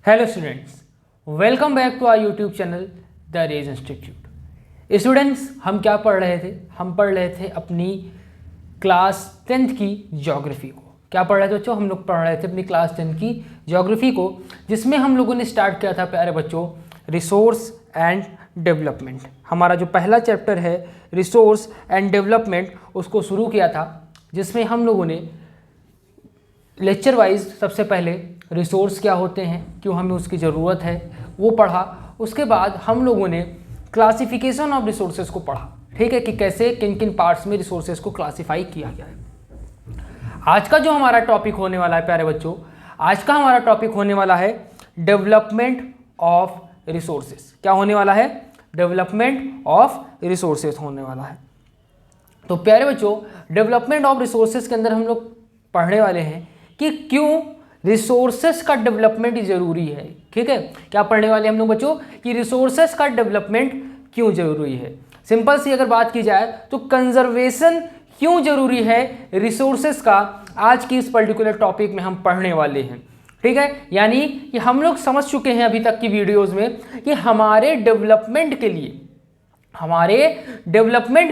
Hello students, welcome back to our YouTube channel the raise institute. Students, हम क्या पढ़ रहे थे? हम पढ़ रहे थे अपनी क्लास 10th की ज्योग्राफी को। क्या पढ़ रहे थे बच्चों? हम लोग पढ़ रहे थे अपनी क्लास 10 की ज्योग्राफी को, जिसमें हम लोगों ने स्टार्ट किया था प्यारे बच्चों रिसोर्स एंड डेवलपमेंट। हमारा जो पहला चैप्टर है रिसोर्स एंड डेवलपमेंट, उसको शुरू किया था, जिसमें हम लोगों ने लेक्चर वाइज सबसे पहले रिसोर्स क्या होते हैं, क्यों हमें उसकी ज़रूरत है, वो पढ़ा। उसके बाद हम लोगों ने क्लासिफिकेशन ऑफ रिसोर्सेज को पढ़ा, ठीक है, कि कैसे किन किन पार्ट्स में रिसोर्सेज को क्लासिफाई किया गया है। आज का जो हमारा टॉपिक होने वाला है प्यारे बच्चों, आज का हमारा टॉपिक होने वाला है डेवलपमेंट ऑफ रिसोर्सेज। क्या होने वाला है? डेवलपमेंट ऑफ रिसोर्सेज होने वाला है। तो प्यारे बच्चों, डेवलपमेंट ऑफ रिसोर्सेज के अंदर हम लोग पढ़ने वाले हैं कि क्यों रिसोर्सेस का डेवलपमेंट जरूरी है। ठीक है, क्या पढ़ने वाले हम लोग बच्चों कि रिसोर्सेस का डेवलपमेंट क्यों जरूरी है। सिंपल सी अगर बात की जाए तो कंजर्वेशन क्यों जरूरी है रिसोर्सेस का, आज की इस पर्टिकुलर टॉपिक में हम पढ़ने वाले हैं। ठीक है, यानी कि हम लोग समझ चुके हैं अभी तक की वीडियोस में कि हमारे डेवलपमेंट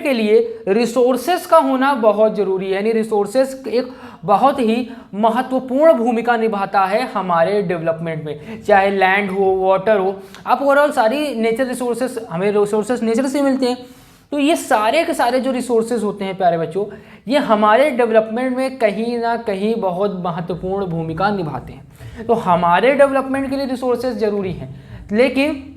के लिए रिसोर्सेस का होना बहुत ज़रूरी है। यानी रिसोर्सेस एक बहुत ही महत्वपूर्ण भूमिका निभाता है हमारे डेवलपमेंट में, चाहे लैंड हो, वाटर हो। आप ओवरऑल सारी नेचर रिसोर्सेस, हमें रिसोर्सेस नेचर से मिलते हैं, तो ये सारे के सारे जो रिसोर्सेज होते हैं प्यारे बच्चों, ये हमारे डेवलपमेंट में कहीं ना कहीं बहुत महत्वपूर्ण भूमिका निभाते हैं। तो हमारे डेवलपमेंट के लिए रिसोर्सेज ज़रूरी हैं, लेकिन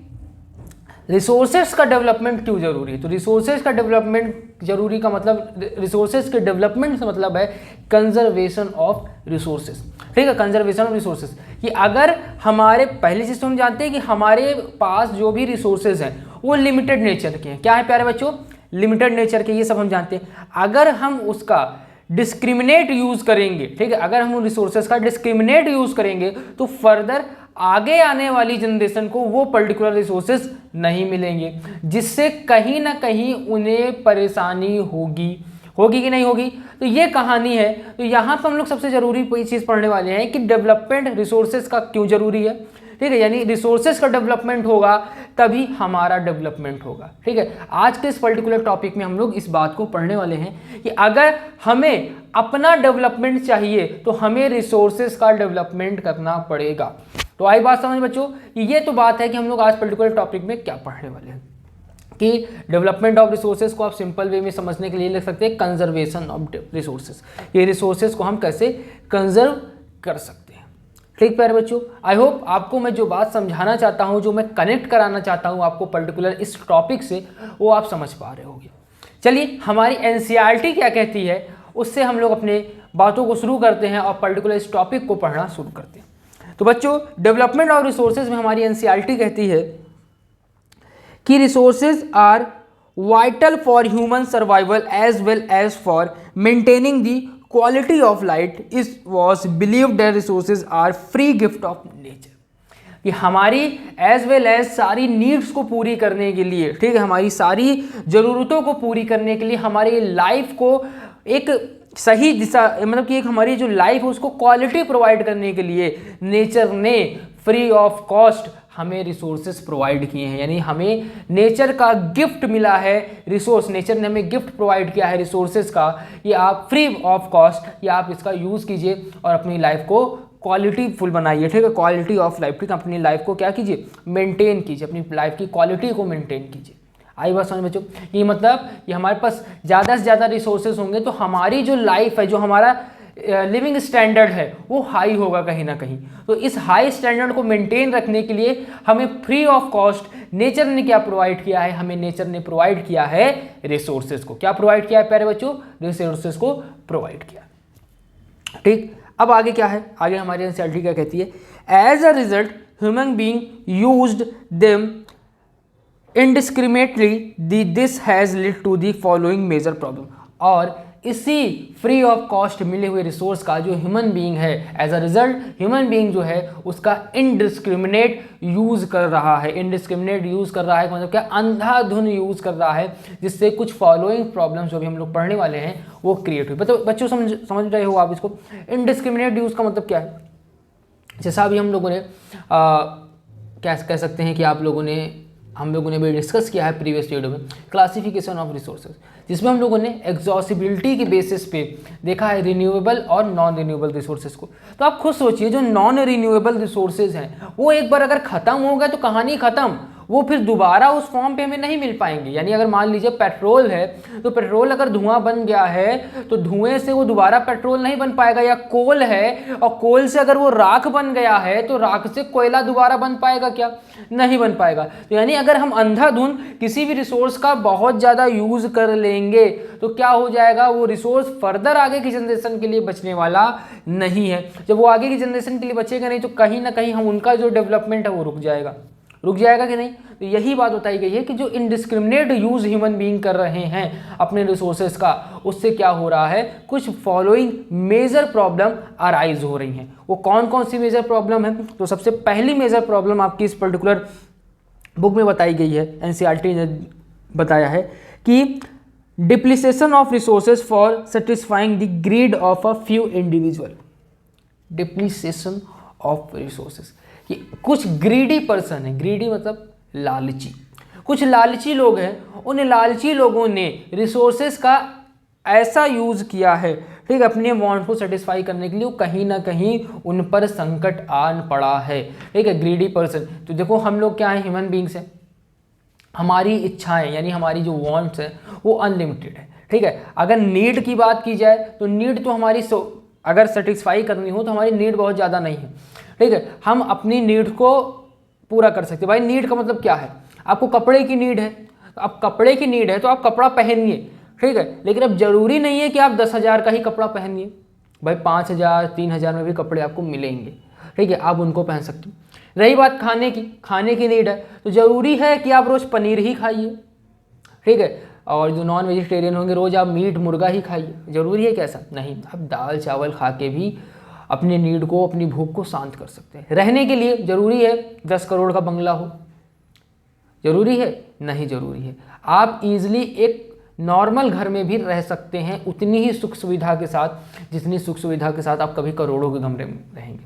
रिसोर्सेज का डेवलपमेंट क्यों जरूरी है? तो रिसोर्सेज का डेवलपमेंट जरूरी का मतलब, रिसोर्सेज के डेवलपमेंट से मतलब है कंजर्वेशन ऑफ रिसोर्सेज। ठीक है, कंजर्वेशन ऑफ रिसोर्सेज, कि अगर हमारे, पहली चीज तो हम जानते हैं कि हमारे पास जो भी रिसोर्सेज हैं वो लिमिटेड नेचर के हैं। क्या है प्यारे बच्चों? लिमिटेड नेचर के, ये सब हम जानते हैं। अगर हम उसका डिस्क्रिमिनेट यूज करेंगे, ठीक है, अगर हम उन रिसोर्सेज का डिस्क्रिमिनेट यूज करेंगे तो फर्दर आगे आने वाली जनरेशन को वो पर्टिकुलर रिसोर्सेज नहीं मिलेंगे, जिससे कहीं ना कहीं उन्हें परेशानी होगी कि नहीं होगी। तो ये कहानी है। तो यहाँ पर हम लोग सबसे जरूरी चीज़ पढ़ने वाले हैं कि डेवलपमेंट रिसोर्सेज का क्यों जरूरी है। ठीक है, यानी रिसोर्सेज का डेवलपमेंट होगा तभी हमारा डेवलपमेंट होगा। ठीक है, आज के इस पर्टिकुलर टॉपिक में हम लोग इस बात को पढ़ने वाले हैं कि अगर हमें अपना डेवलपमेंट चाहिए तो हमें रिसोर्सेज का डेवलपमेंट करना पड़ेगा। तो आई बात समझ बच्चों, ये तो बात है कि हम लोग आज पर्टिकुलर टॉपिक में क्या पढ़ने वाले हैं। कि डेवलपमेंट ऑफ रिसोर्सेज को आप सिंपल वे में समझने के लिए लिख सकते हैं कंजर्वेशन ऑफ रिसोर्सेज। ये रिसोर्सेज को हम कैसे कंजर्व कर सकते हैं। ठीक प्यारे बच्चों, आई होप आपको मैं जो बात समझाना चाहता हूँ, जो मैं कनेक्ट कराना चाहता हूँ आपको पर्टिकुलर इस टॉपिक से, वो आप समझ पा रहे होंगे। चलिए, हमारी एनसीईआरटी क्या कहती है उससे हम लोग अपने बातों को शुरू करते हैं और पर्टिकुलर इस टॉपिक को पढ़ना शुरू करते हैं। तो बच्चों, डेवलपमेंट ऑफ रिसोर्सेज में हमारी एनसीईआरटी कहती है कि resources are vital for human survival as well as for maintaining the quality of life. Is was believed that resources are free gift of nature. कि हमारी एज वेल एज सारी needs को पूरी करने के लिए, ठीक है, हमारी सारी ज़रूरतों को पूरी करने के लिए, हमारी लाइफ को एक सही दिशा, मतलब कि एक हमारी जो लाइफ है उसको क्वालिटी प्रोवाइड करने के लिए नेचर ने फ्री ऑफ कॉस्ट हमें रिसोर्सेज प्रोवाइड किए हैं। यानी हमें नेचर का गिफ्ट मिला है, रिसोर्स, नेचर ने हमें गिफ्ट प्रोवाइड किया है रिसोर्सेज का। ये आप फ्री ऑफ कॉस्ट, ये आप इसका यूज़ कीजिए और अपनी लाइफ को क्वालिटी फुल बनाइए। ठीक है, क्वालिटी ऑफ लाइफ, ठीक है, अपनी लाइफ को क्या कीजिए, मेंटेन कीजिए, अपनी लाइफ की क्वालिटी को मेंटेन कीजिए। आई बात समझ बच्चों, ये मतलब कि हमारे पास ज़्यादा से ज़्यादा रिसोर्सेज होंगे तो हमारी जो लाइफ है, जो हमारा लिविंग स्टैंडर्ड है, वो हाई होगा कहीं ना कहीं। तो इस हाई स्टैंडर्ड को मेंटेन रखने के लिए हमें फ्री ऑफ कॉस्ट नेचर ने क्या प्रोवाइड किया है? हमें नेचर ने प्रोवाइड किया है रिसोर्सेज को। क्या प्रोवाइड किया है प्यारे बच्चों? रिसोर्सेज को प्रोवाइड किया। ठीक, अब आगे क्या है? आगे हमारी एनसीईआरटी क्या कहती है? As a result human being used them indiscriminately, this has led to the following major problem। और इसी फ्री ऑफ कॉस्ट मिले हुए रिसोर्स का जो ह्यूमन बीइंग है, as a result human being जो है उसका इनडिस्क्रिमिनेट यूज कर रहा है। इनडिस्क्रिमिनेट यूज कर रहा है मतलब क्या? अंधाधुन यूज कर रहा है, जिससे कुछ फॉलोइंग प्रॉब्लम्स जो भी हम लोग पढ़ने वाले हैं वो क्रिएट हुई। बच्चों समझ रहे हो आप इसको? इनडिस्क्रिमिनेट यूज का मतलब क्या है? जैसा अभी हम लोगों ने क्या कह सकते हैं कि हम लोगों ने भी डिस्कस किया है प्रीवियस वीडियो में क्लासिफिकेशन ऑफ रिसोर्सेज, जिसमें हम लोगों ने एग्जॉस्टिबिलिटी के बेसिस पे देखा है रिन्यूएबल और नॉन रिन्यूएबल रिसोर्सेज को। तो आप खुद सोचिए, जो नॉन रिन्यूएबल रिसोर्सेज हैं वो एक बार अगर ख़त्म हो गए तो कहानी ख़त्म, वो फिर दोबारा उस फॉर्म पे हमें नहीं मिल पाएंगे। यानी अगर मान लीजिए पेट्रोल है, तो पेट्रोल अगर धुआं बन गया है तो धुएं से वो दोबारा पेट्रोल नहीं बन पाएगा, या कोल है और कोल से अगर वो राख बन गया है तो राख से कोयला दोबारा बन पाएगा क्या? नहीं बन पाएगा। तो यानी अगर हम अंधाधुंध किसी भी रिसोर्स का बहुत ज़्यादा यूज कर लेंगे तो क्या हो जाएगा, वो रिसोर्स फर्दर आगे की जनरेशन के लिए बचने वाला नहीं है। जब वो आगे की जनरेशन के लिए बचेगा नहीं तो कहीं ना कहीं हम उनका जो डेवलपमेंट है वो रुक जाएगा कि नहीं। तो यही बात बताई गई है कि जो इनडिस्क्रिमिनेट यूज ह्यूमन बीइंग कर रहे हैं अपने रिसोर्सेज का, उससे क्या हो रहा है, कुछ फॉलोइंग मेजर प्रॉब्लम अराइज हो रही हैं। वो कौन कौन सी मेजर प्रॉब्लम है? तो सबसे पहली मेजर प्रॉब्लम आपकी इस पर्टिकुलर बुक में बताई गई है, एनसीईआरटी ने बताया है कि depletion of resources for satisfying the greed of a few individual. Depletion of resources, कि कुछ ग्रीडी पर्सन है, ग्रीडी मतलब लालची, कुछ लालची लोग हैं, उन लालची लोगों ने रिसोर्सेज का ऐसा यूज किया है, ठीक है, अपने वांट को सेटिस्फाई करने के लिए, कहीं ना कहीं उन पर संकट आन पड़ा है, ठीक है, ग्रीडी पर्सन। तो देखो हम लोग क्या है, ह्यूमन बींग्स हैं, हमारी इच्छाएं यानी हमारी जो वांट्स हैं वो अनलिमिटेड है, ठीक है। अगर नीड की बात की जाए तो नीड तो हमारी अगर सेटिस्फाई करनी हो तो हमारी नीड बहुत ज़्यादा नहीं है, ठीक है, हम अपनी नीड को पूरा कर सकते हैं। भाई नीड का मतलब क्या है, आपको कपड़े की नीड है, तो अब कपड़े की नीड है तो आप कपड़ा पहनिए, ठीक है, लेकिन अब जरूरी नहीं है कि आप 10,000 का ही कपड़ा पहनिए, भाई 5,000 3,000 में भी कपड़े आपको मिलेंगे, ठीक है, आप उनको पहन सकते हैं। रही बात खाने की नीड है, तो जरूरी है कि आप रोज़ पनीर ही खाइए, ठीक है, और जो नॉन वेजिटेरियन होंगे रोज़ आप मीट मुर्गा ही खाइए, जरूरी है कैसा? नहीं, आप दाल चावल खा के भी अपने नीड को, अपनी भूख को शांत कर सकते हैं। रहने के लिए जरूरी है 10 करोड़ का बंगला हो, जरूरी है? नहीं जरूरी है। आप इजीली एक नॉर्मल घर में भी रह सकते हैं उतनी ही सुख सुविधा के साथ जितनी सुख सुविधा के साथ आप कभी करोड़ों के कमरे में रहेंगे।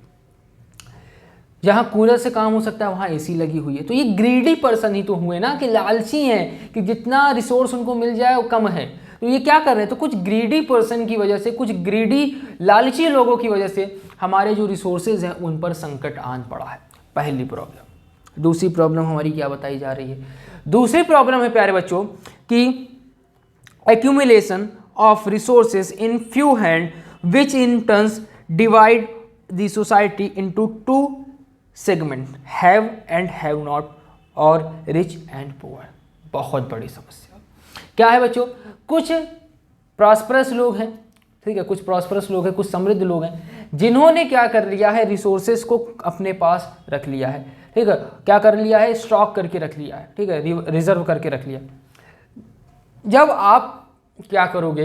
जहाँ कूलर से काम हो सकता है वहाँ एसी लगी हुई है। तो ये ग्रीडी पर्सन ही तो हुए ना, कि लालची हैं, कि जितना रिसोर्स उनको मिल जाए वो कम है। तो ये क्या कर रहे हैं, तो कुछ ग्रीडी पर्सन की वजह से, कुछ ग्रीडी लालची लोगों की वजह से हमारे जो रिसोर्सेज हैं उन पर संकट आन पड़ा है, पहली प्रॉब्लम। दूसरी प्रॉब्लम हमारी क्या बताई जा रही है? दूसरी प्रॉब्लम है प्यारे बच्चों कि accumulation of resources in few hand which in turns divide the society into two segment, have and have not और rich and poor। बहुत बड़ी समस्या क्या है बच्चों? कुछ प्रॉस्परस लोग हैं, ठीक है, कुछ प्रॉस्परस लोग हैं, कुछ समृद्ध लोग हैं, जिन्होंने क्या कर लिया है, रिसोर्सेज को अपने पास रख लिया है, ठीक है, क्या कर लिया है, स्टॉक करके रख लिया है, ठीक है, रिजर्व करके रख लिया। जब आप क्या करोगे,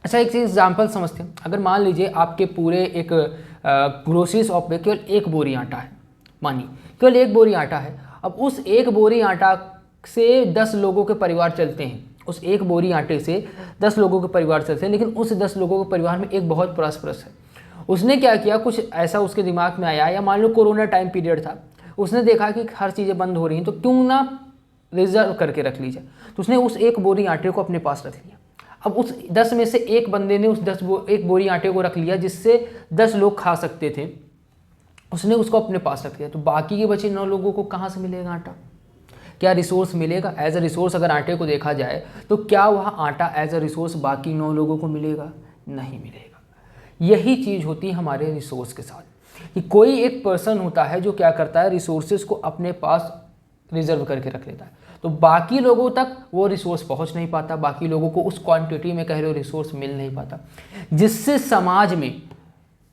अच्छा एक चीज़ एग्जाम्पल समझते हैं, अगर मान लीजिए आपके पूरे एक ग्रोसरी शॉप में केवल एक बोरी आटा है, मानिए केवल एक बोरी आटा है, अब उस एक बोरी आटा से 10 लोगों के परिवार चलते हैं, उस एक बोरी आटे से 10 लोगों के परिवार चलते हैं, लेकिन उस 10 लोगों के परिवार में एक बहुत प्रॉस्परस है। उसने क्या किया, कुछ ऐसा उसके दिमाग में आया, या मान लो कोरोना टाइम पीरियड था, उसने देखा कि हर चीज़ें बंद हो रही हैं तो क्यों ना रिजर्व करके रख लीजिए, तो उसने उस एक बोरी आटे को अपने पास रख लिया। अब उस 10 में से एक बंदे ने उस एक बोरी आटे को रख लिया जिससे 10 लोग खा सकते थे, उसने उसको अपने पास रख लिया, तो बाकी के बचे 9 लोगों को कहाँ से मिलेगा आटा? क्या रिसोर्स मिलेगा? एज अ रिसोर्स अगर आटे को देखा जाए तो क्या वह आटा एज अ रिसोर्स बाकी 9 लोगों को मिलेगा? नहीं मिलेगा। यही चीज़ होती है हमारे रिसोर्स के साथ, कि कोई एक पर्सन होता है जो क्या करता है, रिसोर्सेज को अपने पास रिजर्व करके रख लेता है, तो बाकी लोगों तक वो रिसोर्स पहुंच नहीं पाता, बाकी लोगों को उस क्वांटिटी में कह रहे हो रिसोर्स मिल नहीं पाता, जिससे समाज में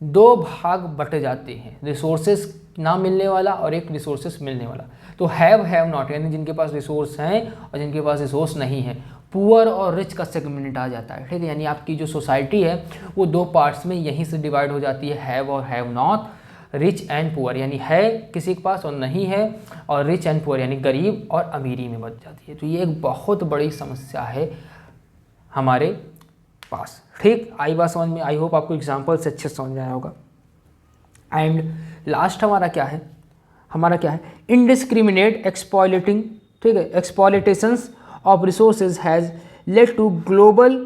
2 भाग बट जाते हैं, रिसोर्सेज ना मिलने वाला और एक रिसोर्सेज मिलने वाला। तो हैव नॉट, यानी जिनके पास रिसोर्स हैं और जिनके पास रिसोर्स नहीं है, पुअर और रिच का सेगमेंट आ जाता है, ठीक है। यानी आपकी जो सोसाइटी है वो 2 पार्ट्स में यहीं से डिवाइड हो जाती है, हैव और have not, rich and poor, यानी है किसी के पास और नहीं है, और रिच एंड पुअर यानी गरीब और अमीरी में बच जाती है। तो ये एक बहुत बड़ी समस्या है हमारे पास, ठीक। आई बात समझ में? आई होप आपको एग्जाम्पल से अच्छे समझ में आया होगा। एंड लास्ट हमारा क्या है, इनडिस्क्रिमिनेट एक्सप्लॉइटिंग, ठीक है, exploitations of resources has led to global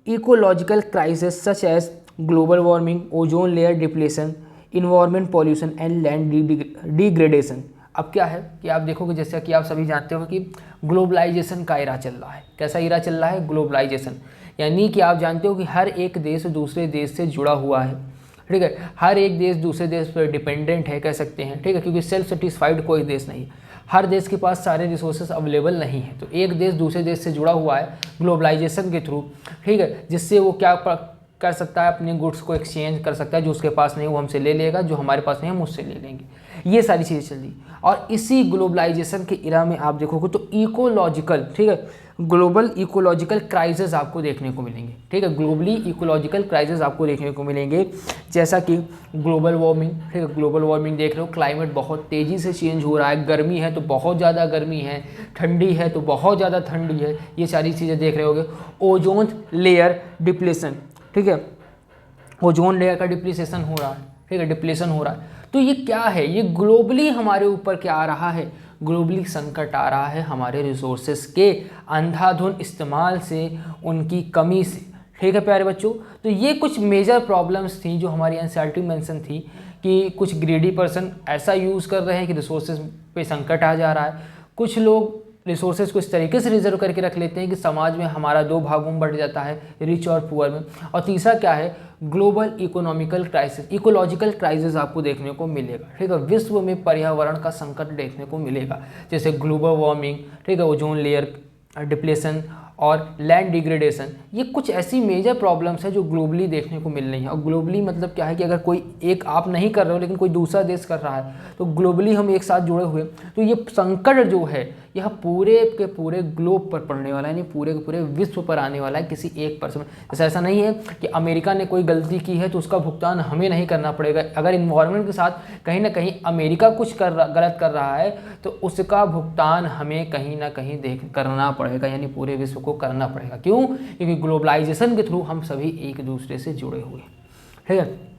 ecological crisis such as global warming, ozone layer depletion, environment pollution and land degradation. अब क्या है कि आप देखोगे, जैसा कि आप सभी जानते हो कि ग्लोबलाइजेशन का एरा चल रहा है। कैसा एरा चल रहा है? ग्लोबलाइजेशन, यानी कि आप जानते हो कि हर एक देश दूसरे देश से जुड़ा हुआ है, ठीक है, हर एक देश दूसरे देश पर डिपेंडेंट है कह सकते हैं, ठीक है, क्योंकि सेल्फ सेटिस्फाइड कोई देश नहीं, हर देश के पास सारे रिसोर्सेज अवेलेबल नहीं है। तो एक देश दूसरे देश से जुड़ा हुआ है ग्लोबलाइजेशन के थ्रू, ठीक है, जिससे वो क्या कर सकता है, अपने गुड्स को एक्सचेंज कर सकता है, जो उसके पास नहीं वो हमसे ले लेगा, जो हमारे पास नहीं हम उससे ले लेंगे, ये सारी चीज़ें चल रही। और इसी ग्लोबलाइजेशन के इरा में आप देखोगे तो इकोलॉजिकल, ठीक है, ग्लोबल इकोलॉजिकल क्राइसिस आपको देखने को मिलेंगे, ठीक है, ग्लोबली इकोलॉजिकल क्राइसिस आपको देखने को मिलेंगे, जैसा कि ग्लोबल वार्मिंग, ठीक है, ग्लोबल वार्मिंग देख रहे हो, क्लाइमेट बहुत तेज़ी से चेंज हो रहा है, गर्मी है तो बहुत ज़्यादा गर्मी है, ठंडी है तो बहुत ज़्यादा ठंडी है, ये सारी चीज़ें देख रहे होगे। ओजोन लेयर डिप्लेशन, ठीक है, ओजोन लेयर का डिप्लीसेशन हो रहा है, ठीक है, डिप्लेशन हो रहा है। तो ये क्या है? ये ग्लोबली हमारे ऊपर क्या आ रहा है? ग्लोबली संकट आ रहा है हमारे रिसोर्सेज के अंधाधुंध इस्तेमाल से, उनकी कमी से, ठीक है प्यारे बच्चों। तो ये कुछ मेजर प्रॉब्लम्स थी जो हमारी एनसीईआरटी मेंशन थी कि कुछ ग्रीडी पर्सन ऐसा यूज़ कर रहे हैं कि रिसोर्सेज पे संकट आ जा रहा है, कुछ लोग रिसोर्सेज को इस तरीके से रिजर्व करके रख लेते हैं कि समाज में हमारा दो भागों में बढ़ जाता है, रिच और पुअर में। और तीसरा क्या है? Global economical crisis, ecological crisis आपको देखने को मिलेगा, ठीक है, विश्व में पर्यावरण का संकट देखने को मिलेगा, जैसे ग्लोबल वार्मिंग, ठीक है, ओजोन लेयर डिप्लेशन और लैंड डिग्रेडेशन। ये कुछ ऐसी मेजर प्रॉब्लम्स है जो ग्लोबली देखने को मिल रही हैं। और ग्लोबली मतलब क्या है कि अगर कोई एक आप नहीं कर रहे हो लेकिन कोई दूसरा देश कर रहा है तो ग्लोबली हम एक साथ जुड़े हुए, तो ये संकट जो है यह पूरे के पूरे ग्लोब पर पड़ने वाला है, यानी पूरे के पूरे विश्व पर आने वाला है किसी एक पर्सन में। जैसे ऐसा नहीं है कि अमेरिका ने कोई गलती की है तो उसका भुगतान हमें नहीं करना पड़ेगा। अगर इन्वायरमेंट के साथ कहीं ना कहीं अमेरिका कुछ गलत कर रहा है तो उसका भुगतान हमें कहीं ना कहीं करना पड़ेगा, यानी पूरे विश्व को करना पड़ेगा। क्यों? क्योंकि ग्लोबलाइजेशन के थ्रू हम सभी एक दूसरे से जुड़े हुए हैं, ठीक है।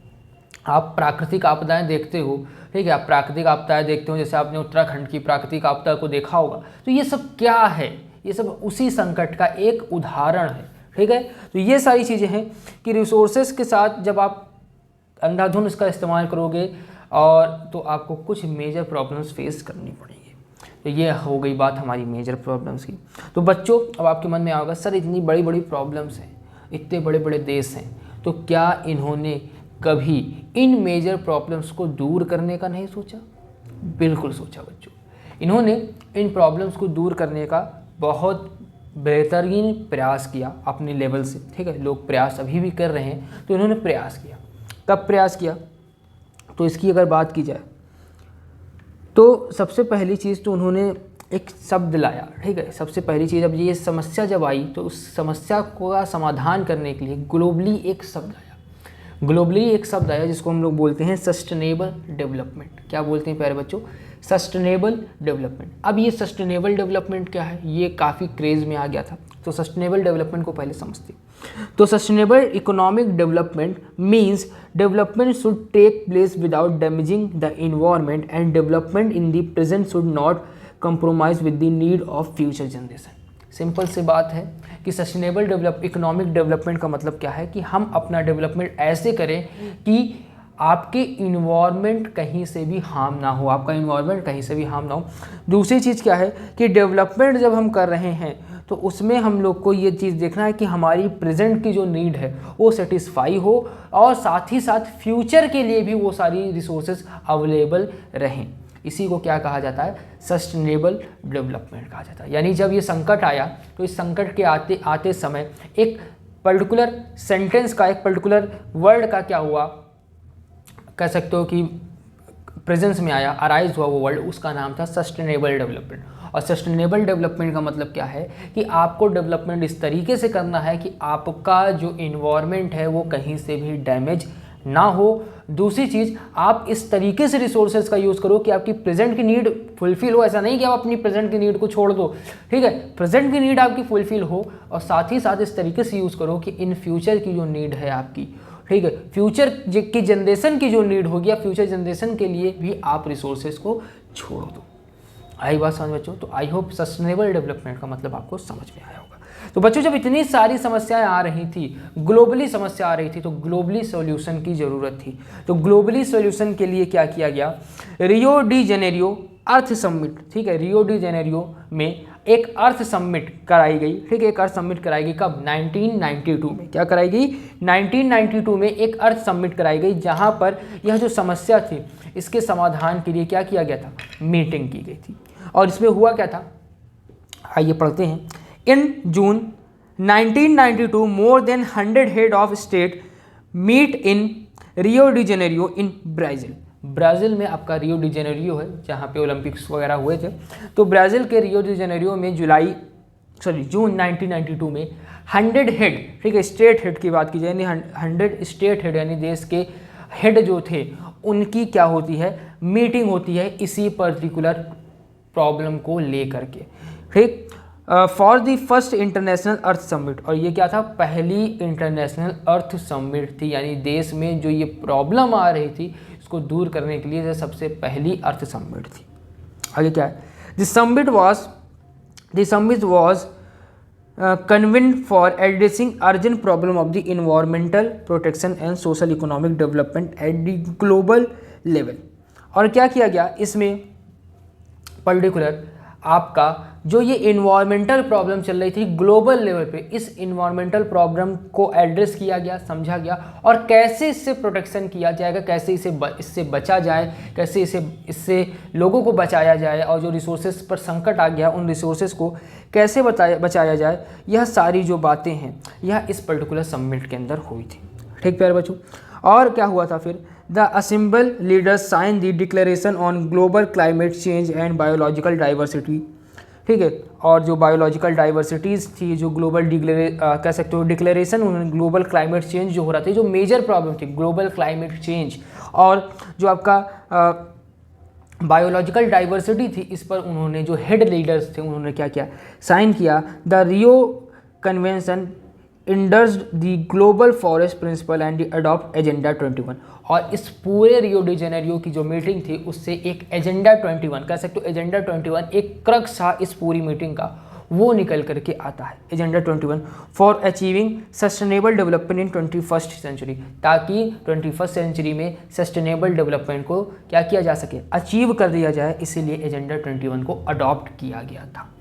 आप प्राकृतिक आपदाएं देखते हो, ठीक है, आप प्राकृतिक आपदाएं देखते हो, जैसे आपने उत्तराखंड की प्राकृतिक आपदा को देखा होगा, तो ये सब क्या है? ये सब उसी संकट का एक उदाहरण है, ठीक है। तो ये सारी चीज़ें हैं कि रिसोर्सेज के साथ जब आप अंधाधुंध इसका इस्तेमाल करोगे और तो आपको कुछ मेजर प्रॉब्लम्स फेस करनी पड़ेगी। तो ये हो गई बात हमारी मेजर प्रॉब्लम्स की। तो बच्चों अब आपके मन में आएगा सर इतनी बड़ी बड़ी प्रॉब्लम्स हैं, इतने बड़े बड़े देश हैं, तो क्या इन्होंने कभी इन मेजर प्रॉब्लम्स को दूर करने का नहीं सोचा? बिल्कुल सोचा बच्चों। इन्होंने इन प्रॉब्लम्स को दूर करने का बहुत बेहतरीन प्रयास किया अपने लेवल से, ठीक है। लोग प्रयास अभी भी कर रहे हैं, तो इन्होंने प्रयास किया। कब प्रयास किया? तो इसकी अगर बात की जाए तो सबसे पहली चीज़ तो उन्होंने एक शब्द लाया, ठीक है। सबसे पहली चीज़, अब ये समस्या जब आई तो उस समस्या का समाधान करने के लिए ग्लोबली एक शब्द आया। ग्लोबली एक शब्द आया जिसको हम लोग बोलते हैं सस्टेनेबल डेवलपमेंट। क्या बोलते हैं प्यारे बच्चों? Sustainable development. अब ये सस्टेनेबल डेवलपमेंट क्या है? ये काफ़ी क्रेज़ में आ गया था, तो सस्टेनेबल डेवलपमेंट को पहले समझते हैं। तो sustainable economic development means development should take place without damaging the environment and development in the present should not compromise with the need of future generation. Simple सी बात है कि सस्टेनेबल इकोनॉमिक डेवलपमेंट का मतलब क्या है कि हम अपना डेवलपमेंट ऐसे करें कि आपके इन्वायरमेंट कहीं से भी हार्म ना हो, आपका इन्वायरमेंट कहीं से भी हार्म ना हो। दूसरी चीज़ क्या है कि डेवलपमेंट जब हम कर रहे हैं तो उसमें हम लोग को ये चीज़ देखना है कि हमारी प्रेजेंट की जो नीड है वो सेटिस्फाई हो और साथ ही साथ फ्यूचर के लिए भी वो सारी रिसोर्सेज अवेलेबल रहें। इसी को क्या कहा जाता है? सस्टेनेबल डेवलपमेंट कहा जाता है। यानी जब ये संकट आया तो इस संकट के आते आते समय एक पर्टिकुलर सेंटेंस का, एक पर्टिकुलर वर्ड का क्या हुआ, कह सकते हो कि प्रेजेंस में आया, अराइज हुआ वो वर्ड, उसका नाम था सस्टेनेबल डेवलपमेंट। और सस्टेनेबल डेवलपमेंट का मतलब क्या है कि आपको डेवलपमेंट इस तरीके से करना है कि आपका जो इन्वायरमेंट है वो कहीं से भी डैमेज ना हो। दूसरी चीज़, आप इस तरीके से रिसोर्सेज का यूज़ करो कि आपकी प्रेजेंट की नीड फुलफिल हो। ऐसा नहीं कि आप अपनी प्रेजेंट की नीड को छोड़ दो, ठीक है, प्रेजेंट की नीड आपकी फुलफिल हो और साथ ही साथ इस तरीके से यूज़ करो कि इन फ्यूचर की जो नीड है आपकी ठीक है, फ्यूचर की जनरेशन की जो नीड होगी या फ्यूचर जनरेशन के लिए भी आप रिसोर्सेज को छोड़ दो। आई बात समझ बच्चों? तो आई होप सस्टेनेबल डेवलपमेंट का मतलब आपको समझ में आया होगा। तो बच्चों जब इतनी सारी समस्याएं आ रही थी, ग्लोबली समस्या आ रही थी, तो ग्लोबली सॉल्यूशन की ज़रूरत थी। तो ग्लोबली सॉल्यूशन के लिए क्या किया गया, रियो डी जेनेरियो अर्थ समिट, ठीक है, रियो डी जेनेरियो में एक अर्थ समिट कराई गई, ठीक है, एक अर्थ समिट कराई गई कब, 1992 में। क्या कराई गई, 1992 में एक अर्थ समिट कराई गई, जहां पर यह जो समस्या थी इसके समाधान के लिए क्या किया गया था, मीटिंग की गई थी। और इसमें हुआ क्या था, आइए पढ़ते हैं। In June 1992 more than 100 head of state meet in Rio de Janeiro in Brazil. Brazil में आपका रियो डी जेनेरियो है, जहाँ पे ओलंपिक्स वगैरह हुए थे। तो ब्राज़ील के रियो डी जेनेरियो में जून 1992 में 100 हेड, ठीक है, स्टेट हेड की बात की जाए, यानी 100 स्टेट हेड यानी देश के हेड जो थे उनकी क्या होती है, मीटिंग होती है इसी पर्टिकुलर प्रॉब्लम को लेकर के, ठीक, for the first international earth summit. और ये क्या था, पहली इंटरनेशनल अर्थ समिट थी, यानी देश में जो ये प्रॉब्लम आ रही थी इसको दूर करने के लिए ये सबसे पहली अर्थ समिट थी। आगे क्या है, the summit was convent for addressing urgent problem of the environmental protection and social economic development at the global level. और क्या किया गया इसमें पर्टिकुलर आपका जो ये इन्वायरमेंटल प्रॉब्लम चल रही थी ग्लोबल लेवल पे, इस इन्वायरमेंटल प्रॉब्लम को एड्रेस किया गया, समझा गया, और कैसे इससे प्रोटेक्शन किया जाएगा, कैसे इससे बचा जाए, कैसे इससे लोगों को बचाया जाए, और जो रिसोर्सेज पर संकट आ गया उन रिसोर्सेज को कैसे बचाया जाए, यह सारी जो बातें हैं यह इस पर्टिकुलर समिट के अंदर हुई थी। ठीक प्यारे बच्चों, और क्या हुआ था फिर, the assemble leaders sign the declaration on global climate change and biological diversity, ठीक है, और जो बायोलॉजिकल डाइवर्सिटीज़ थी, जो ग्लोबल कह सकते हो डिक्लेरेशन, उन्होंने ग्लोबल क्लाइमेट चेंज जो हो रहा था, जो मेजर प्रॉब्लम थी ग्लोबल क्लाइमेट चेंज और जो आपका बायोलॉजिकल डाइवर्सिटी थी, इस पर उन्होंने जो हेड लीडर्स थे उन्होंने क्या किया, साइन किया। The Rio convention endorsed the global forest principle and the adopt agenda 21। और इस पूरे रियो डी जेनेरियो की जो मीटिंग थी उससे एक एजेंडा 21, कह सकते हो एजेंडा 21 एक क्रक्स था इस पूरी मीटिंग का, वो निकल करके आता है agenda 21 for achieving sustainable development in 21st century, ताकि 21st सेंचुरी में सस्टेनेबल डेवलपमेंट को क्या किया जा सके, अचीव कर दिया जाए, इसीलिए एजेंडा 21 को अडॉप्ट किया गया था।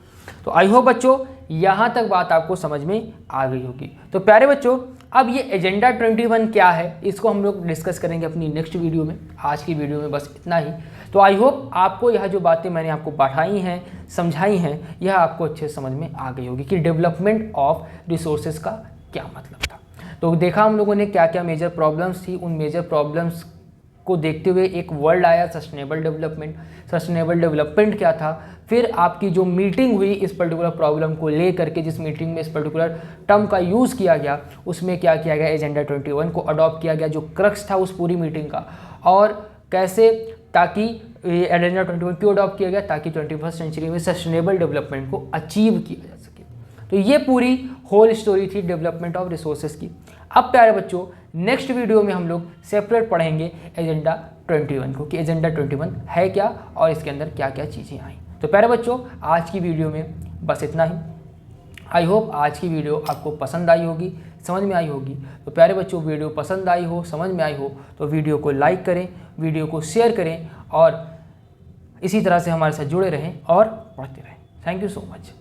तो आई होप बच्चों यहाँ तक बात आपको समझ में आ गई होगी। तो प्यारे बच्चों अब ये एजेंडा 21 क्या है इसको हम लोग डिस्कस करेंगे अपनी नेक्स्ट वीडियो में। आज की वीडियो में बस इतना ही। तो आई होप आपको यह जो बातें मैंने आपको पढ़ाई हैं, समझाई हैं, यह आपको अच्छे समझ में आ गई होगी कि डेवलपमेंट ऑफ रिसोर्सेज का क्या मतलब था। तो देखा हम लोगों ने क्या क्या मेजर प्रॉब्लम्स थी, उन मेजर प्रॉब्लम्स को देखते हुए एक वर्ड आया सस्टेनेबल डेवलपमेंट। सस्टेनेबल डेवलपमेंट क्या था, फिर आपकी जो मीटिंग हुई इस पर्टिकुलर प्रॉब्लम को लेकर के, जिस मीटिंग में इस पर्टिकुलर टर्म का यूज़ किया गया, उसमें क्या किया गया, एजेंडा 21 को अडॉप्ट किया गया, जो क्रक्स था उस पूरी मीटिंग का। और कैसे, ताकि एजेंडा 21 क्यों अडॉप्ट किया गया, ताकि 21st सेंचुरी में सस्टेनेबल डेवलपमेंट को अचीव किया जा सके। तो ये पूरी होल स्टोरी थी डेवलपमेंट ऑफ रिसोर्सेज की। अब प्यारे बच्चों नेक्स्ट वीडियो में हम लोग सेपरेट पढ़ेंगे एजेंडा 21 को, कि एजेंडा 21 है क्या और इसके अंदर क्या क्या चीज़ें आई। तो प्यारे बच्चों आज की वीडियो में बस इतना ही। आई होप आज की वीडियो आपको पसंद आई होगी, समझ में आई होगी। तो प्यारे बच्चों वीडियो पसंद आई हो, समझ में आई हो तो वीडियो को लाइक करें, वीडियो को शेयर करें और इसी तरह से हमारे साथ जुड़े रहें और पढ़ते रहें। Thank you so much.